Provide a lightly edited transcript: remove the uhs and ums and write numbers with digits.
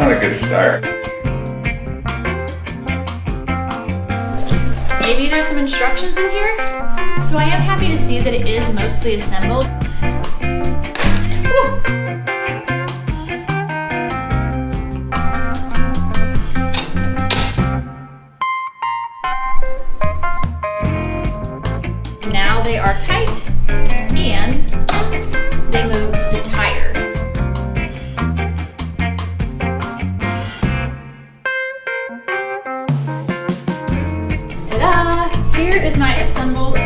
not a good start. Maybe there's some instructions in here? So I am happy to see that it is mostly assembled. Whew. Now they are tight and they move the tire. Ta-da! Here is my assembled